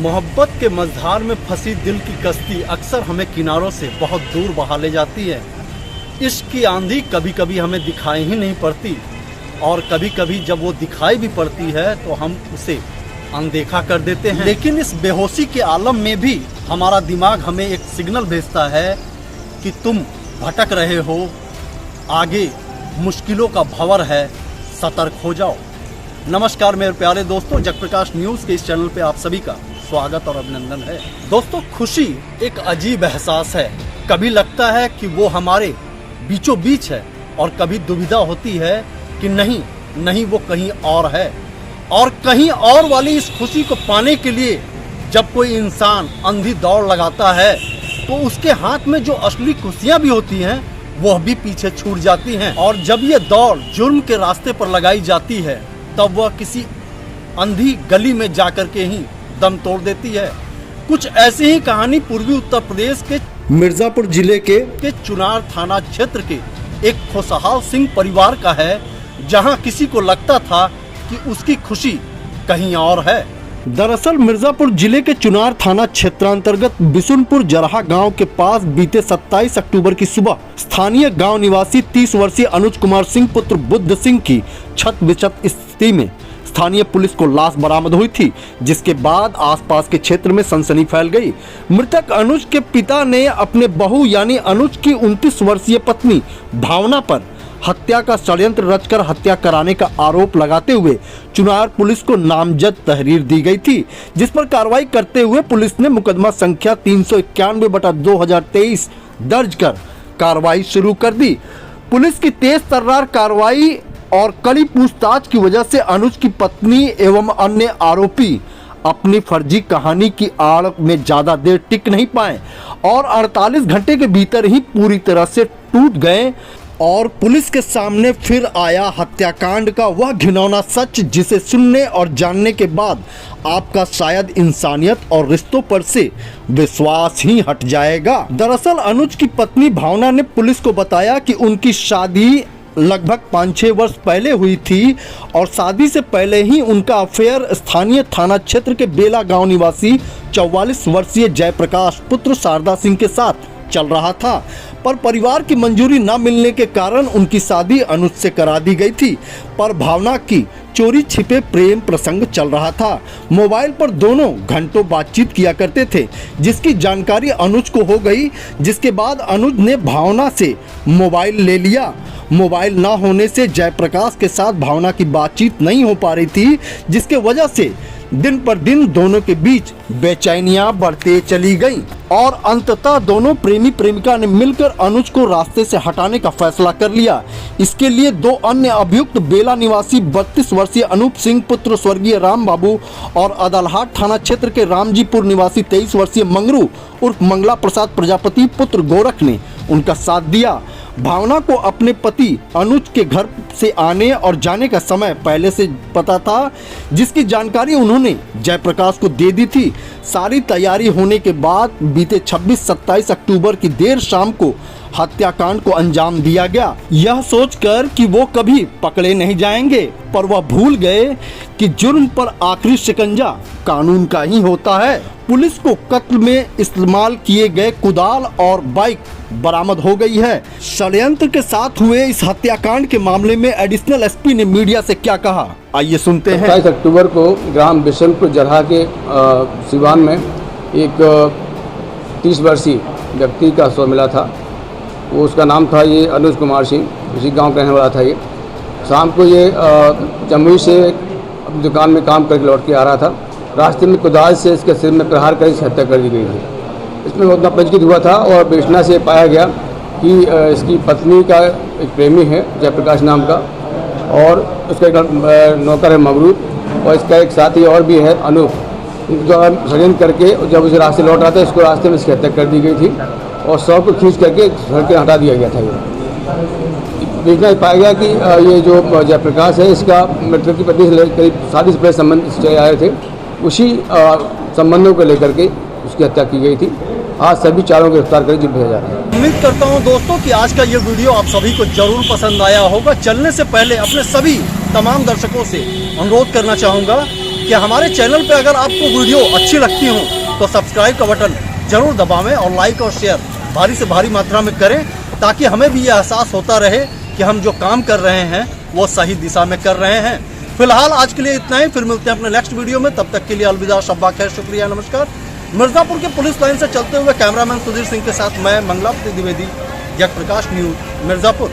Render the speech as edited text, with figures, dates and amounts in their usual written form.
मोहब्बत के मझधार में फंसी दिल की कश्ती अक्सर हमें किनारों से बहुत दूर बहा ले जाती है। इश्क की आंधी कभी कभी हमें दिखाई ही नहीं पड़ती और कभी कभी जब वो दिखाई भी पड़ती है तो हम उसे अनदेखा कर देते हैं। लेकिन इस बेहोशी के आलम में भी हमारा दिमाग हमें एक सिग्नल भेजता है कि तुम भटक रहे हो, आगे मुश्किलों का भंवर है, सतर्क हो जाओ। नमस्कार मेरे प्यारे दोस्तों, जगप्रकाश न्यूज़ के इस चैनल पे आप सभी का स्वागत और अभिनंदन है। दोस्तों, खुशी एक अजीब एहसास है। कभी लगता है कि वो हमारे बीचों बीच है और कभी दुविधा होती है कि नहीं वो कहीं और है। और कहीं और वाली इस खुशी को पाने के लिए जब कोई इंसान अंधी दौड़ लगाता है तो उसके हाथ में जो असली खुशियाँ भी होती हैं वह भी पीछे छूट जाती हैं। और जब ये दौड़ जुर्म के रास्ते पर लगाई जाती है तब वह किसी अंधी गली में जाकर के ही दम तोड़ देती है। कुछ ऐसी ही कहानी पूर्वी उत्तर प्रदेश के मिर्जापुर जिले के चुनार थाना क्षेत्र के एक खुशहाल सिंह परिवार का है, जहां किसी को लगता था कि उसकी खुशी कहीं और है। दरअसल मिर्जापुर जिले के चुनार थाना क्षेत्रांतर्गत बिशुनपुर जरहा गांव के पास बीते 27 अक्टूबर की सुबह स्थानीय गांव निवासी 30 वर्षीय अनुज कुमार सिंह पुत्र बुद्ध सिंह की छत बिछत स्थिति में स्थानीय पुलिस को लाश बरामद हुई थी, जिसके बाद आसपास के क्षेत्र में सनसनी फैल गई। मृतक अनुज के पिता ने अपने बहू यानी अनुज की 29 वर्षीय पत्नी भावना पर हत्या का षड्यंत्र रचकर हत्या कराने का आरोप लगाते हुए चुनार पुलिस को नामजद तहरीर दी गई थी, जिस पर कार्रवाई करते हुए पुलिस ने मुकदमा संख्या 391/2023 दर्ज कर कार्रवाई शुरू कर दी। पुलिस की तेज तर्रार कार्रवाई और कड़ी पूछताछ की वजह से अनुज की पत्नी एवं अन्य आरोपी अपनी फर्जी कहानी की आड़ में ज्यादा देर टिक नहीं पाए और 48 घंटे के भीतर ही पूरी तरह से टूट गए और पुलिस के सामने फिर आया हत्याकांड का वह घिनौना सच, जिसे सुनने और जानने के बाद आपका शायद इंसानियत और रिश्तों पर से विश्वास ही हट जाएगा। दरअसल अनुज की पत्नी भावना ने पुलिस को बताया कि उनकी शादी लगभग 5-6 वर्ष पहले हुई थी और शादी से पहले ही उनका अफेयर स्थानीय थाना क्षेत्र के बेला गांव निवासी 44 वर्षीय जयप्रकाश पुत्र शारदा सिंह के साथ चल रहा था, पर परिवार की मंजूरी न मिलने के कारण उनकी शादी अनुज से करा दी गई थी। पर भावना की चोरी छिपे प्रेम प्रसंग चल रहा था। मोबाइल पर दोनों घंटों बातचीत किया करते थे, जिसकी जानकारी अनुज को हो गई, जिसके बाद अनुज ने भावना से मोबाइल ले लिया। मोबाइल ना होने से जयप्रकाश के साथ भावना की बातचीत नहीं हो पा रही थी, जिसके वजह से दिन पर दिन दोनों के बीच बेचैनियां बढ़ते चली गईं और अंततः दोनों प्रेमी प्रेमिका ने मिलकर अनुज को रास्ते से हटाने का फैसला कर लिया। इसके लिए दो अन्य अभियुक्त बेला निवासी 32 वर्षीय अनूप सिंह पुत्र स्वर्गीय राम बाबू और अदालहाट थाना क्षेत्र के रामजीपुर निवासी 23 वर्षीय मंगरू उर्फ मंगला प्रसाद प्रजापति पुत्र गोरख ने उनका साथ दिया। भावना को अपने पति अनुज के घर से आने और जाने का समय पहले से पता था, जिसकी जानकारी उन्होंने जयप्रकाश को दे दी थी। सारी तैयारी होने के बाद बीते 26-27 अक्टूबर की देर शाम को हत्याकांड को अंजाम दिया गया, यह सोचकर कि वो कभी पकड़े नहीं जाएंगे, पर वह भूल गए कि जुर्म पर आखिरी शिकंजा कानून का ही होता है। पुलिस को कत्ल में इस्तेमाल किए गए कुदाल और बाइक बरामद हो गई है। षड्यंत्र के साथ हुए इस हत्याकांड के मामले में एडिशनल एसपी ने मीडिया से क्या कहा, आइए सुनते हैं। 27 अक्टूबर को ग्राम बिशनपुर जरहा के सिवान में एक 30 वर्षीय व्यक्ति का शव मिला था। वो उसका नाम था ये अनुज कुमार सिंह, उसी गांव का रहने वाला था। ये शाम को ये जमुई से अपनी दुकान में काम करके लौट के आ रहा था। रास्ते में कुदाल से इसके सिर में प्रहार कर इसकी हत्या कर दी गई थी। इसमें उतना पंचकीत हुआ था और बेचना से पाया गया कि इसकी पत्नी का एक प्रेमी है जयप्रकाश नाम का और उसका एक नौकर है मबरूद और इसका एक साथी और भी है अनूप। जो षड्यंत्र करके जब उसे रास्ते लौट रहा था, इसको रास्ते में इसकी हत्या कर दी गई थी और शव को खींच करके सड़क से हटा दिया गया था। ये देखना पाया गया कि ये जो जयप्रकाश है, इसका मृतक की पत्नी से करीब शादी से पहले संबंध चले आए थे, उसी संबंधों को लेकर के उसकी हत्या की गई थी। आज सभी चारों को गिरफ्तार कर जेल भेजा जा रहा है। उम्मीद करता हूं दोस्तों कि आज का ये वीडियो आप सभी को जरूर पसंद आया होगा। चलने से पहले अपने सभी तमाम दर्शकों से अनुरोध करना चाहूँगा कि हमारे चैनल पे अगर आपको वीडियो अच्छी लगती हो तो सब्सक्राइब का बटन जरूर दबावें और लाइक और शेयर भारी से भारी मात्रा में करें, ताकि हमें भी ये एहसास होता रहे कि हम जो काम कर रहे हैं वो सही दिशा में कर रहे हैं। फिलहाल आज के लिए इतना ही, फिर मिलते हैं अपने नेक्स्ट वीडियो में। तब तक के लिए अलविदा, शब्बा खैर, शुक्रिया, नमस्कार। मिर्जापुर के पुलिस लाइन से चलते हुए कैमरामैन सुधीर सिंह के साथ मैं मंगलापति द्विवेदी, जगप्रकाश न्यूज, मिर्जापुर।